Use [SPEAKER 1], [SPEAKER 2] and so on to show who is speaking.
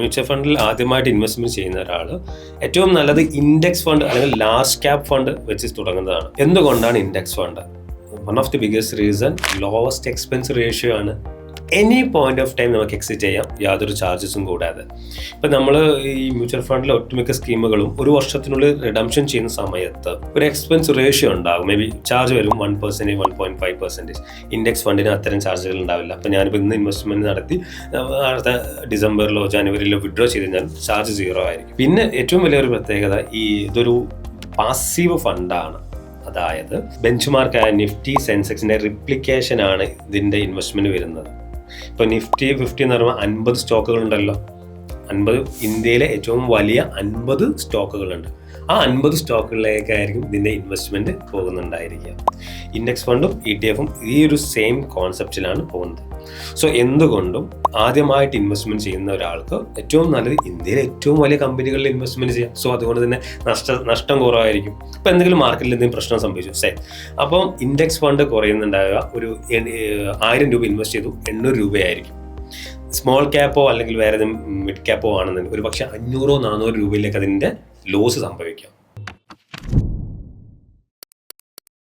[SPEAKER 1] Mutual ഫണ്ടിൽ ആദ്യമായിട്ട് investment ചെയ്യുന്ന ഒരാൾ ഏറ്റവും നല്ലത് ഇൻഡെക്സ് ഫണ്ട് അല്ലെങ്കിൽ ലാർജ് ക്യാപ് ഫണ്ട് വെച്ച് തുടങ്ങുന്നതാണ്. എന്തുകൊണ്ടാണ് index fund? One of the biggest reason lowest expense ratio ആണ്. എനി പോയിന്റ് ഓഫ് ടൈം നമുക്ക് എക്സിറ്റ് ചെയ്യാം, യാതൊരു ചാർജസും കൂടാതെ. ഇപ്പം നമ്മൾ ഈ മ്യൂച്വൽ ഫണ്ടിലെ ഒട്ടുമിക്ക സ്കീമുകളും ഒരു വർഷത്തിനുള്ളിൽ റിഡംഷൻ ചെയ്യുന്ന സമയത്ത് ഒരു എക്സ്പെൻസ് റേഷ്യോ ഉണ്ടാകും. മേ ബി ചാർജ് വരും 1%, 1.5%. ഇൻഡെക്സ് ഫണ്ടിന് അത്തരം ചാർജുകൾ ഉണ്ടാവില്ല. അപ്പം ഞാനിപ്പോൾ ഇന്ന് ഇൻവെസ്റ്റ്മെൻറ്റ് നടത്തി അടുത്ത ഡിസംബറിലോ ജനുവരിയിലോ വിഡ്രോ ചെയ്ത് കഴിഞ്ഞാൽ ചാർജ് 0 ആയിരിക്കും. പിന്നെ ഏറ്റവും വലിയൊരു പ്രത്യേകത, ഇതൊരു പാസീവ് ഫണ്ടാണ്. അതായത് ബെഞ്ച് മാർക്കായ നിഫ്റ്റി സെൻസെക്സിൻ്റെ റിപ്ലിക്കേഷൻ ആണ് ഇതിൻ്റെ ഇൻവെസ്റ്റ്മെൻറ്റ് വരുന്നത്. ഇപ്പോൾ നിഫ്റ്റി 50 എന്ന് പറയുമ്പോൾ 50 സ്റ്റോക്കുകളുണ്ടല്ലോ. 50 ഇന്ത്യയിലെ ഏറ്റവും വലിയ 50 സ്റ്റോക്കുകളുണ്ട്. ആ 50 സ്റ്റോക്കുകളിലേക്കായിരിക്കും ഇതിൻ്റെ ഇൻവെസ്റ്റ്മെൻറ്റ് പോകുന്നുണ്ടായിരിക്കുക. ഇൻഡെക്സ് ഫണ്ടും ETF-ഉം ഈ ഒരു സെയിം കോൺസെപ്റ്റിലാണ് പോകുന്നത്. സോ എന്തുകൊണ്ടും ആദ്യമായിട്ട് ഇൻവെസ്റ്റ്മെൻറ്റ് ചെയ്യുന്ന ഒരാൾക്ക് ഏറ്റവും നല്ലത് ഇന്ത്യയിലെ ഏറ്റവും വലിയ കമ്പനികളിൽ ഇൻവെസ്റ്റ്മെൻറ്റ് ചെയ്യാം. സോ അതുകൊണ്ട് തന്നെ നഷ്ടം കുറവായിരിക്കും. ഇപ്പോൾ എന്തെങ്കിലും മാർക്കറ്റിൽ എന്തെങ്കിലും പ്രശ്നം സംഭവിച്ചു അപ്പം ഇൻഡെക്സ് ഫണ്ട് കുറയുന്നുണ്ടാവുക ഒരു 1000 രൂപ ഇൻവെസ്റ്റ് ചെയ്തു 800 രൂപയായിരിക്കും. സ്മോൾ ക്യാപ്പോ അല്ലെങ്കിൽ വേറെ മിഡ് ക്യാപ്പോ ആണെന്നുണ്ടെങ്കിൽ ഒരു പക്ഷേ 500-400 രൂപയിലേക്ക് അതിൻ്റെ ലോസ് സംഭവിക്കാം.